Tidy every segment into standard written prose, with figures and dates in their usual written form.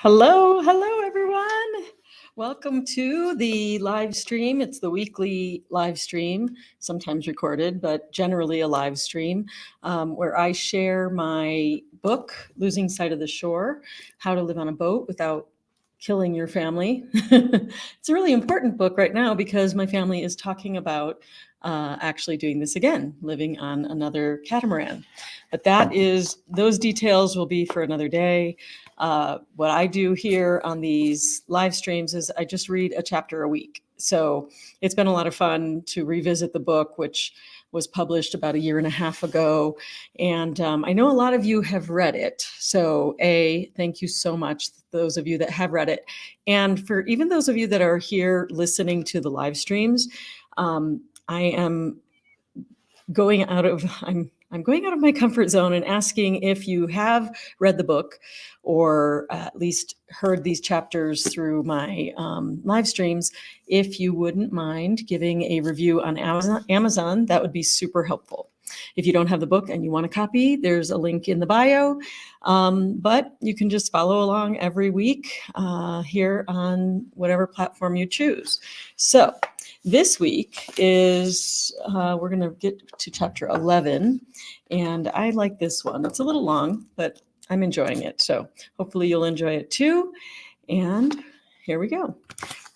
Hello, everyone. Welcome to the live stream. It's the weekly live stream, sometimes recorded, but generally a live stream, where I share my book, Losing Sight of the Shore, How to Live on a Boat Without Killing Your Family. It's a really important book right now because my family is talking about actually doing this again, living on another catamaran. But those details will be for another day. What I do here on these live streams is I just read a chapter a week. So it's been a lot of fun to revisit the book, which was published about a year and a half ago. And I know a lot of you have read it. So thank you so much, those of you that have read it. And for even those of you that are here listening to the live streams, I am going out of, I'm going out of my comfort zone and asking if you have read the book or at least heard these chapters through my live streams, if you wouldn't mind giving a review on Amazon, that would be super helpful. If you don't have the book and you want a copy, there's a link in the bio, but you can just follow along every week here on whatever platform you choose. So this week is, we're going to get to chapter 11, and I like this one. It's a little long, but I'm enjoying it. So hopefully you'll enjoy it too. And here we go.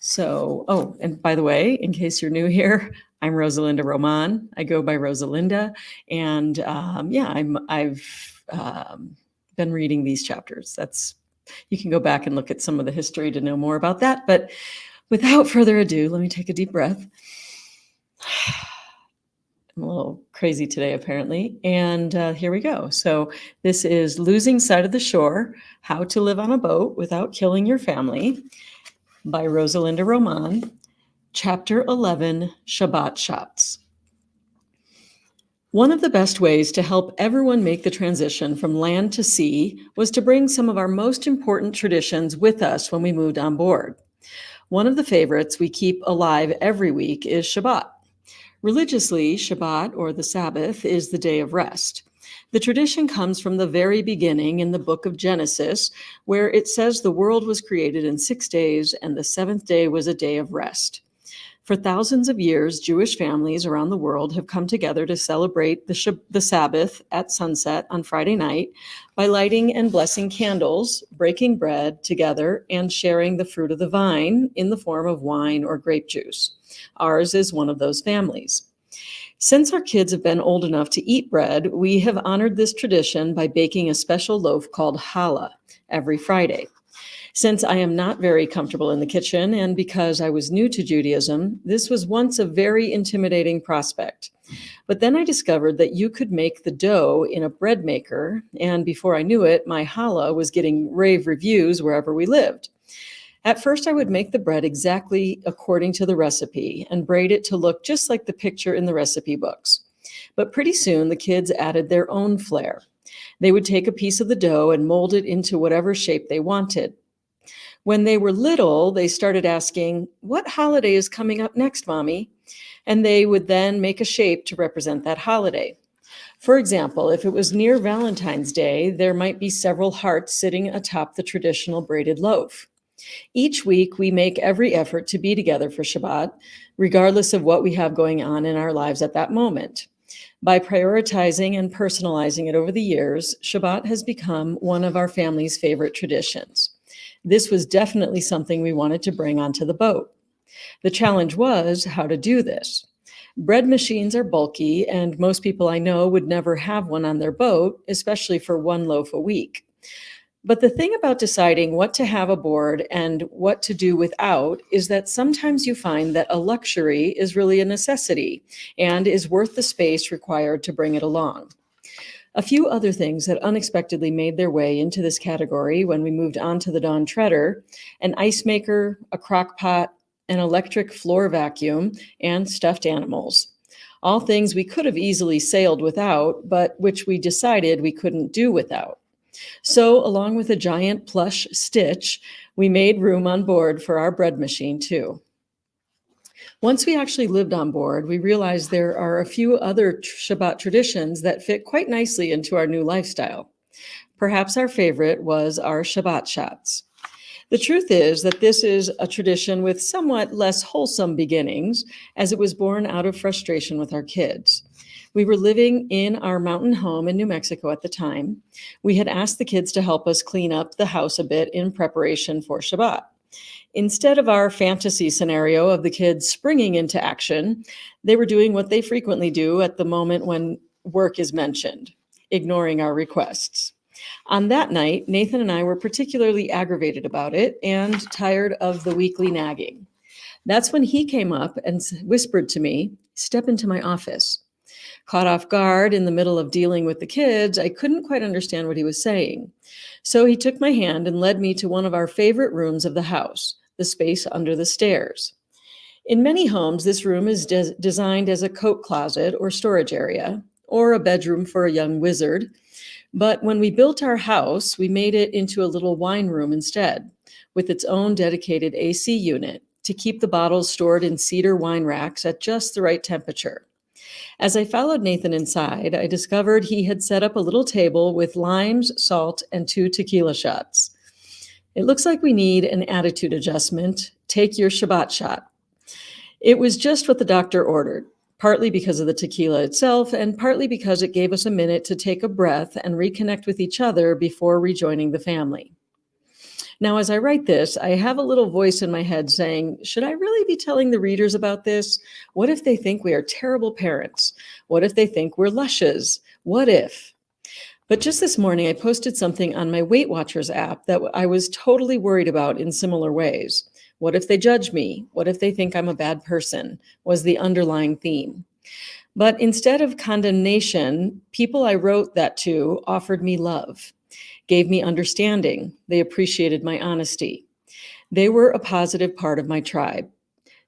So, and by the way, in case you're new here, I'm Rosalinda Román. I go by Rosalinda, and I've been reading these chapters. You can go back and look at some of the history to know more about that. But without further ado, let me take a deep breath. I'm a little crazy today, apparently. And here we go. So this is Losing Sight of the Shore, How to Live on a Boat Without Killing Your Family by Rosalinda Román, Chapter 11, Shabbat Shots. One of the best ways to help everyone make the transition from land to sea was to bring some of our most important traditions with us when we moved on board. One of the favorites we keep alive every week is Shabbat. Religiously, Shabbat, or the Sabbath, is the day of rest. The tradition comes from the very beginning in the book of Genesis, where it says the world was created in 6 days and the seventh day was a day of rest. For thousands of years, Jewish families around the world have come together to celebrate the Sabbath at sunset on Friday night by lighting and blessing candles, breaking bread together, and sharing the fruit of the vine in the form of wine or grape juice. Ours is one of those families. Since our kids have been old enough to eat bread, we have honored this tradition by baking a special loaf called challah every Friday. Since I am not very comfortable in the kitchen, and because I was new to Judaism, this was once a very intimidating prospect. But then I discovered that you could make the dough in a bread maker, and before I knew it, my challah was getting rave reviews wherever we lived. At first, I would make the bread exactly according to the recipe and braid it to look just like the picture in the recipe books. But pretty soon, the kids added their own flair. They would take a piece of the dough and mold it into whatever shape they wanted. When they were little, they started asking, "What holiday is coming up next, Mommy?" And they would then make a shape to represent that holiday. For example, if it was near Valentine's Day, there might be several hearts sitting atop the traditional braided loaf. Each week, we make every effort to be together for Shabbat, regardless of what we have going on in our lives at that moment. By prioritizing and personalizing it over the years, Shabbat has become one of our family's favorite traditions. This was definitely something we wanted to bring onto the boat. The challenge was how to do this. Bread machines are bulky, and most people I know would never have one on their boat, especially for one loaf a week. But the thing about deciding what to have aboard and what to do without is that sometimes you find that a luxury is really a necessity and is worth the space required to bring it along. A few other things that unexpectedly made their way into this category when we moved on to the Dawn Treader: an ice maker, a crock pot, an electric floor vacuum, and stuffed animals. All things we could have easily sailed without, but which we decided we couldn't do without. So, along with a giant plush Stitch, we made room on board for our bread machine too. Once we actually lived on board, we realized there are a few other Shabbat traditions that fit quite nicely into our new lifestyle. Perhaps our favorite was our Shabbat Shots. The truth is that this is a tradition with somewhat less wholesome beginnings, as it was born out of frustration with our kids. We were living in our mountain home in New Mexico at the time. We had asked the kids to help us clean up the house a bit in preparation for Shabbat. Instead of our fantasy scenario of the kids springing into action, they were doing what they frequently do at the moment when work is mentioned, ignoring our requests. On that night, Nathan and I were particularly aggravated about it and tired of the weekly nagging. That's when he came up and whispered to me, "Step into my office." Caught off guard in the middle of dealing with the kids, I couldn't quite understand what he was saying. So he took my hand and led me to one of our favorite rooms of the house, the space under the stairs. In many homes, this room is designed as a coat closet or storage area, or a bedroom for a young wizard. But when we built our house, we made it into a little wine room instead, with its own dedicated AC unit to keep the bottles stored in cedar wine racks at just the right temperature. As I followed Nathan inside, I discovered he had set up a little table with limes, salt, and 2 tequila shots. "It looks like we need an attitude adjustment. Take your Shabbat shot." It was just what the doctor ordered, partly because of the tequila itself and partly because it gave us a minute to take a breath and reconnect with each other before rejoining the family. Now, as I write this, I have a little voice in my head saying, should I really be telling the readers about this? What if they think we are terrible parents? What if they think we're lushes? What if? But just this morning, I posted something on my Weight Watchers app that I was totally worried about in similar ways. What if they judge me? What if they think I'm a bad person? Was the underlying theme. But instead of condemnation, people I wrote that to offered me love, gave me understanding. They appreciated my honesty. They were a positive part of my tribe.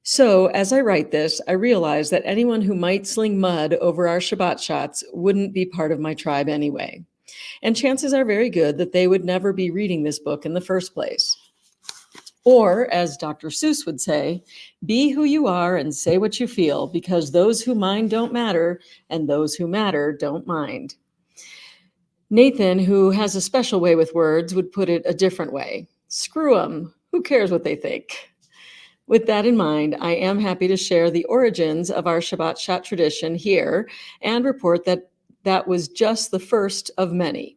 So as I write this, I realize that anyone who might sling mud over our Shabbat shots wouldn't be part of my tribe anyway. And chances are very good that they would never be reading this book in the first place. Or, as Dr. Seuss would say, be who you are and say what you feel, because those who mind don't matter, and those who matter don't mind. Nathan, who has a special way with words, would put it a different way. Screw them. Who cares what they think? With that in mind, I am happy to share the origins of our Shabbat Shot tradition here and report that that was just the first of many.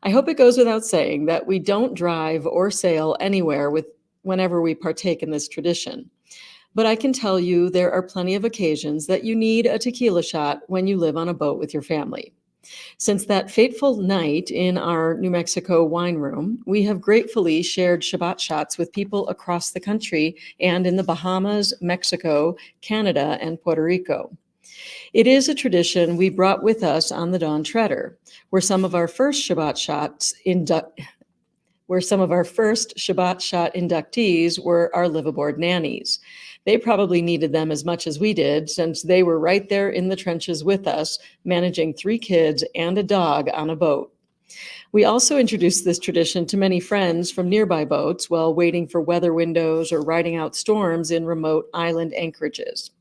I hope it goes without saying that we don't drive or sail anywhere whenever we partake in this tradition. But I can tell you there are plenty of occasions that you need a tequila shot when you live on a boat with your family. Since that fateful night in our New Mexico wine room, we have gratefully shared Shabbat shots with people across the country and in the Bahamas, Mexico, Canada, and Puerto Rico. It is a tradition we brought with us on the Dawn Treader, where some of our first Shabbat shot inductees were our live-aboard nannies. They probably needed them as much as we did, since they were right there in the trenches with us, managing 3 kids and a dog on a boat. We also introduced this tradition to many friends from nearby boats while waiting for weather windows or riding out storms in remote island anchorages.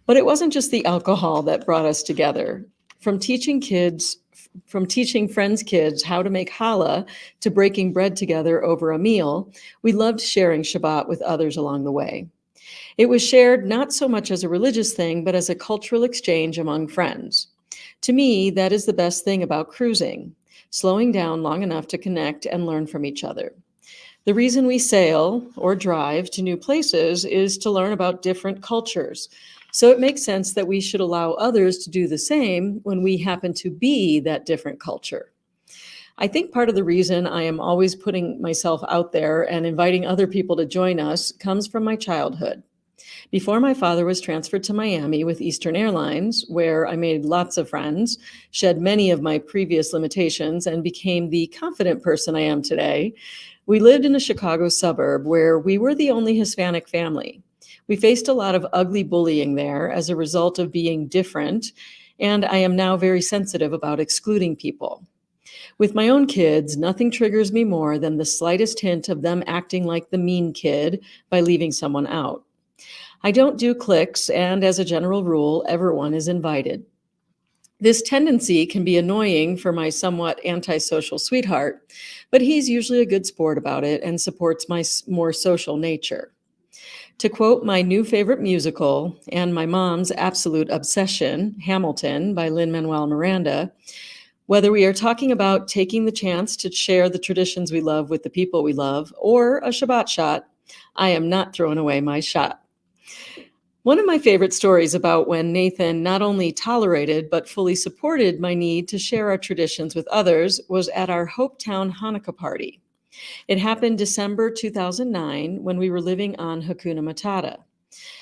But it wasn't just the alcohol that brought us together. From teaching friends' kids how to make challah to breaking bread together over a meal, we loved sharing Shabbat with others along the way. It was shared not so much as a religious thing, but as a cultural exchange among friends. To me, that is the best thing about cruising, slowing down long enough to connect and learn from each other. The reason we sail or drive to new places is to learn about different cultures. So it makes sense that we should allow others to do the same when we happen to be that different culture. I think part of the reason I am always putting myself out there and inviting other people to join us comes from my childhood. Before my father was transferred to Miami with Eastern Airlines, where I made lots of friends, shed many of my previous limitations, and became the confident person I am today, we lived in a Chicago suburb where we were the only Hispanic family. We faced a lot of ugly bullying there as a result of being different, and I am now very sensitive about excluding people. With my own kids, nothing triggers me more than the slightest hint of them acting like the mean kid by leaving someone out. I don't do cliques, and as a general rule, everyone is invited. This tendency can be annoying for my somewhat antisocial sweetheart, but he's usually a good sport about it and supports my more social nature. To quote my new favorite musical and my mom's absolute obsession, Hamilton by Lin-Manuel Miranda, whether we are talking about taking the chance to share the traditions we love with the people we love or a Shabbat shot, I am not throwing away my shot. One of my favorite stories about when Nathan not only tolerated but fully supported my need to share our traditions with others was at our Hopetown Hanukkah party. It happened December 2009 when we were living on Hakuna Matata.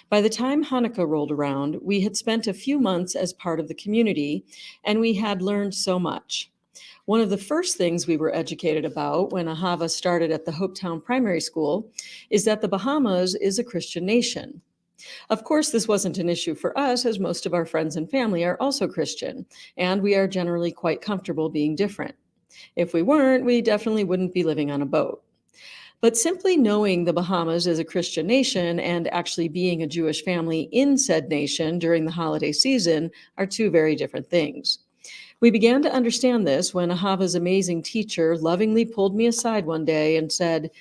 By the time Hanukkah rolled around, we had spent a few months as part of the community, and we had learned so much. One of the first things we were educated about when Ahava started at the Hopetown Primary School is that the Bahamas is a Christian nation. Of course, this wasn't an issue for us, as most of our friends and family are also Christian, and we are generally quite comfortable being different. If we weren't, we definitely wouldn't be living on a boat. But simply knowing the Bahamas as a Christian nation and actually being a Jewish family in said nation during the holiday season are two very different things. We began to understand this when Ahava's amazing teacher lovingly pulled me aside one day and said,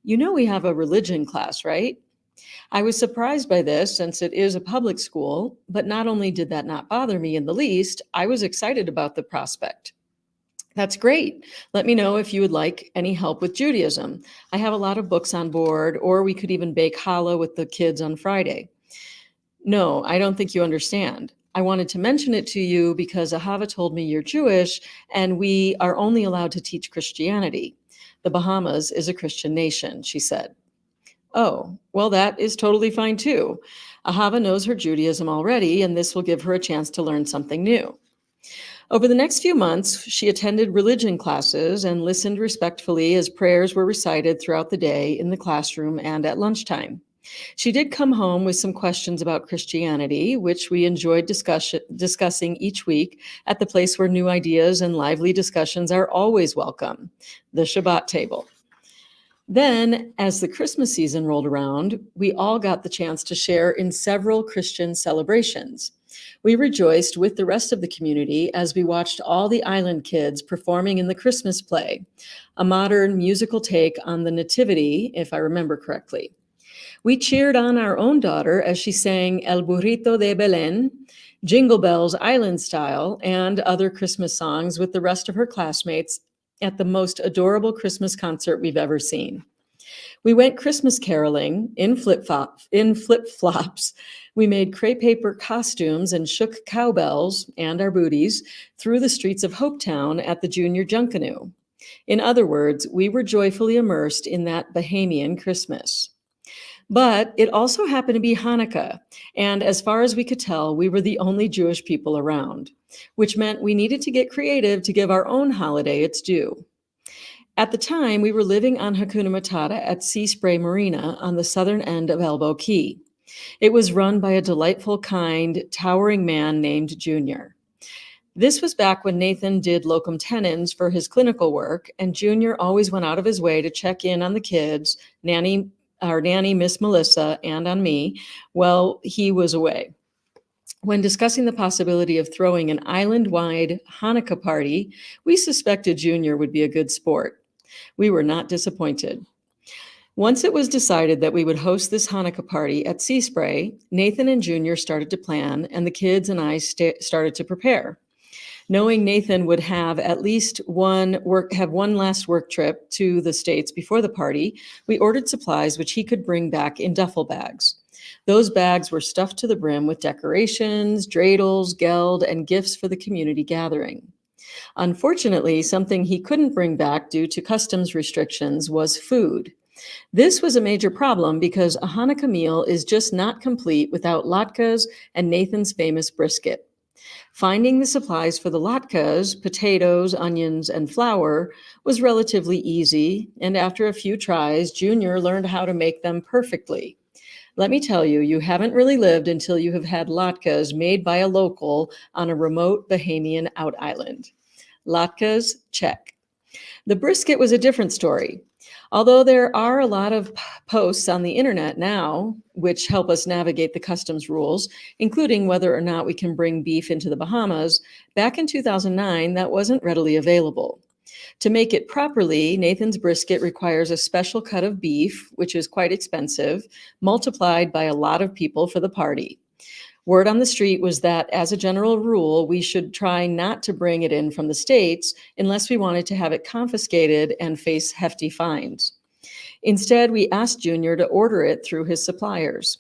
"You know we have a religion class, right?" I was surprised by this since it is a public school, but not only did that not bother me in the least, I was excited about the prospect. "That's great. Let me know if you would like any help with Judaism. I have a lot of books on board, or we could even bake challah with the kids on Friday." "No, I don't think you understand. I wanted to mention it to you because Ahava told me you're Jewish and we are only allowed to teach Christianity. The Bahamas is a Christian nation," she said. "Oh, well, that is totally fine too. Ahava knows her Judaism already, and this will give her a chance to learn something new." Over the next few months, she attended religion classes and listened respectfully as prayers were recited throughout the day in the classroom and at lunchtime. She did come home with some questions about Christianity, which we enjoyed discussing each week at the place where new ideas and lively discussions are always welcome, the Shabbat table. Then, as the Christmas season rolled around, we all got the chance to share in several Christian celebrations. We rejoiced with the rest of the community as we watched all the island kids performing in the Christmas play, a modern musical take on the Nativity, if I remember correctly. We cheered on our own daughter as she sang El Burrito de Belén, Jingle Bells Island Style, and other Christmas songs with the rest of her classmates at the most adorable Christmas concert we've ever seen. We went Christmas caroling in flip-flops. We made crepe paper costumes and shook cowbells and our booties through the streets of Hopetown at the Junior Junkanoo. In other words, we were joyfully immersed in that Bahamian Christmas. But it also happened to be Hanukkah, and as far as we could tell, we were the only Jewish people around, which meant we needed to get creative to give our own holiday its due. At the time, we were living on Hakuna Matata at Sea Spray Marina on the southern end of Elbow Key. It was run by a delightful, kind, towering man named Junior. This was back when Nathan did locum tenens for his clinical work, and Junior always went out of his way to check in on the kids, our nanny, Miss Melissa, and on me, while he was away. When discussing the possibility of throwing an island-wide Hanukkah party, we suspected Junior would be a good sport. We were not disappointed. Once it was decided that we would host this Hanukkah party at Sea Spray, Nathan and Junior started to plan, and the kids and I started to prepare. Knowing Nathan would have at least one last work trip to the States before the party, we ordered supplies which he could bring back in duffel bags. Those bags were stuffed to the brim with decorations, dreidels, geld, and gifts for the community gathering. Unfortunately, something he couldn't bring back due to customs restrictions was food. This was a major problem because a Hanukkah meal is just not complete without latkes and Nathan's famous brisket. Finding the supplies for the latkes, potatoes, onions, and flour, was relatively easy, and after a few tries, Junior learned how to make them perfectly. Let me tell you, you haven't really lived until you have had latkes made by a local on a remote Bahamian out island. Latkes, check. The brisket was a different story. Although there are a lot of posts on the internet now which help us navigate the customs rules, including whether or not we can bring beef into the Bahamas, back in 2009, that wasn't readily available. To make it properly, Nathan's brisket requires a special cut of beef, which is quite expensive, multiplied by a lot of people for the party. Word on the street was that, as a general rule, we should try not to bring it in from the States unless we wanted to have it confiscated and face hefty fines. Instead, we asked Junior to order it through his suppliers.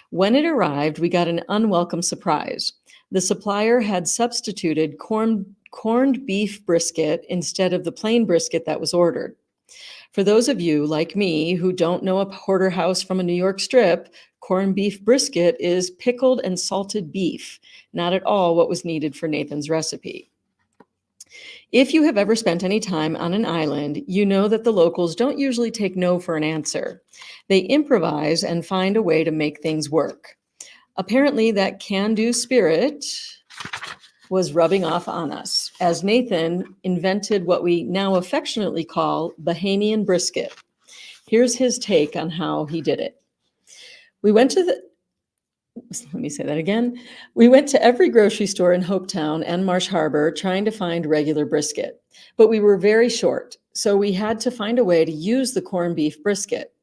When it arrived, we got an unwelcome surprise. The supplier had substituted corned beef brisket instead of the plain brisket that was ordered. For those of you like me who don't know a porterhouse from a New York strip, corned beef brisket is pickled and salted beef, not at all what was needed for Nathan's recipe. If you have ever spent any time on an island, you know that the locals don't usually take no for an answer. They improvise and find a way to make things work. Apparently, that can-do spirit was rubbing off on us, as Nathan invented what we now affectionately call Bahamian brisket. Here's his take on how he did it. We went to every grocery store in Hopetown and Marsh Harbor trying to find regular brisket, but we were very short, so we had to find a way to use the corned beef brisket.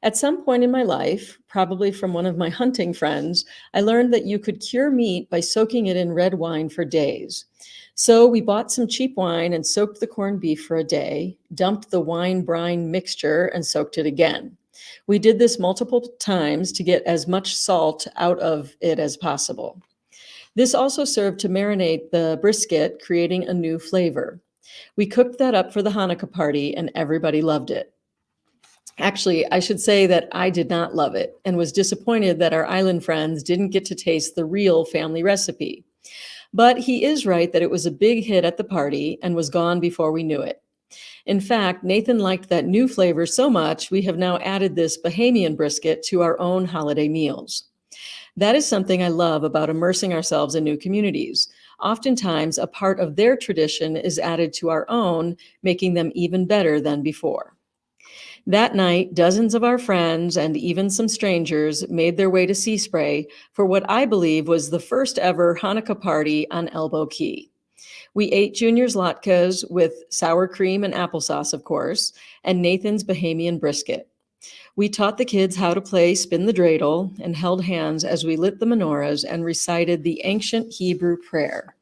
At some point in my life, probably from one of my hunting friends, I learned that you could cure meat by soaking it in red wine for days. So we bought some cheap wine and soaked the corned beef for a day, dumped the wine brine mixture and soaked it again. We did this multiple times to get as much salt out of it as possible. This also served to marinate the brisket, creating a new flavor. We cooked that up for the Hanukkah party and everybody loved it. Actually, I should say that I did not love it and was disappointed that our island friends didn't get to taste the real family recipe. But he is right that it was a big hit at the party and was gone before we knew it. In fact, Nathan liked that new flavor so much, we have now added this Bahamian brisket to our own holiday meals. That is something I love about immersing ourselves in new communities. Oftentimes, a part of their tradition is added to our own, making them even better than before. That night, dozens of our friends and even some strangers made their way to Sea Spray for what I believe was the first ever Hanukkah party on Elbow Key. We ate Junior's latkes with sour cream and applesauce, of course, and Nathan's Bahamian brisket. We taught the kids how to play spin the dreidel and held hands as we lit the menorahs and recited the ancient Hebrew prayer.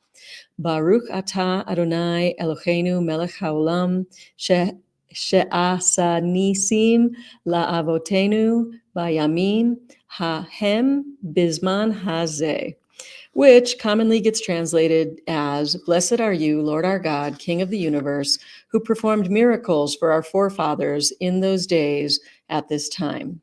Baruch atah Adonai Eloheinu melech haolam she'asa nisim la'avotenu bayamim ha'hem bizman hazeh, which commonly gets translated as, "Blessed are you, Lord our God, King of the universe, who performed miracles for our forefathers in those days at this time."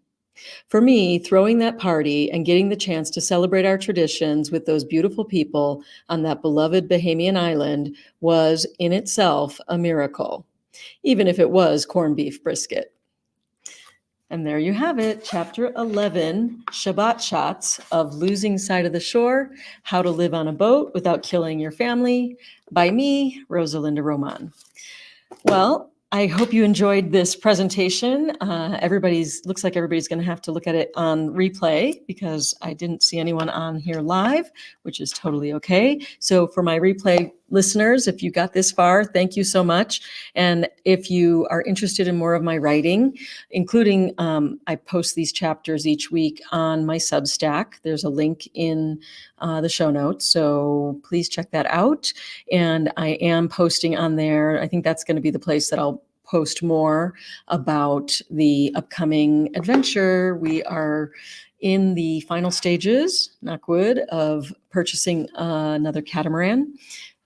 For me, throwing that party and getting the chance to celebrate our traditions with those beautiful people on that beloved Bahamian island was in itself a miracle, even if it was corned beef brisket. And there you have it, Chapter 11, Shabbat Shots of Losing Sight of the Shore, How to Live on a Boat Without Killing Your Family, by me, Rosa Román. Well, I hope you enjoyed this presentation. Looks like everybody's going to have to look at it on replay because I didn't see anyone on here live, which is totally okay. So for my replay listeners, if you got this far, thank you so much. And if you are interested in more of my writing, including I post these chapters each week on my Substack. There's a link in the show notes, so please check that out. And I am posting on there. I think that's going to be the place that I'll post more about the upcoming adventure. We are in the final stages, knock wood, of purchasing another catamaran.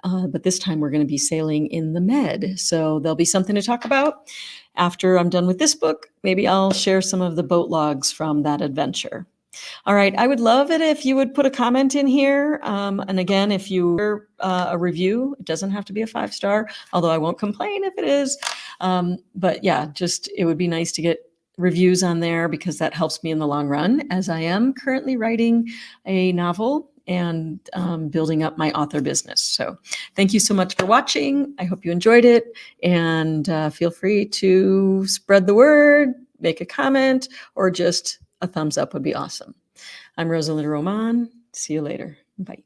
But this time we're going to be sailing in the Med. So there'll be something to talk about. After I'm done with this book, maybe I'll share some of the boat logs from that adventure. All right, I would love it if you would put a comment in here. And again, if you a review, it doesn't have to be a 5-star, although I won't complain if it is. But yeah, it would be nice to get reviews on there because that helps me in the long run, as I am currently writing a novel and building up my author business. So thank you so much for watching. I hope you enjoyed it, and feel free to spread the word, make a comment, or just a thumbs up would be awesome. I'm Rosa Román. See you later. Bye.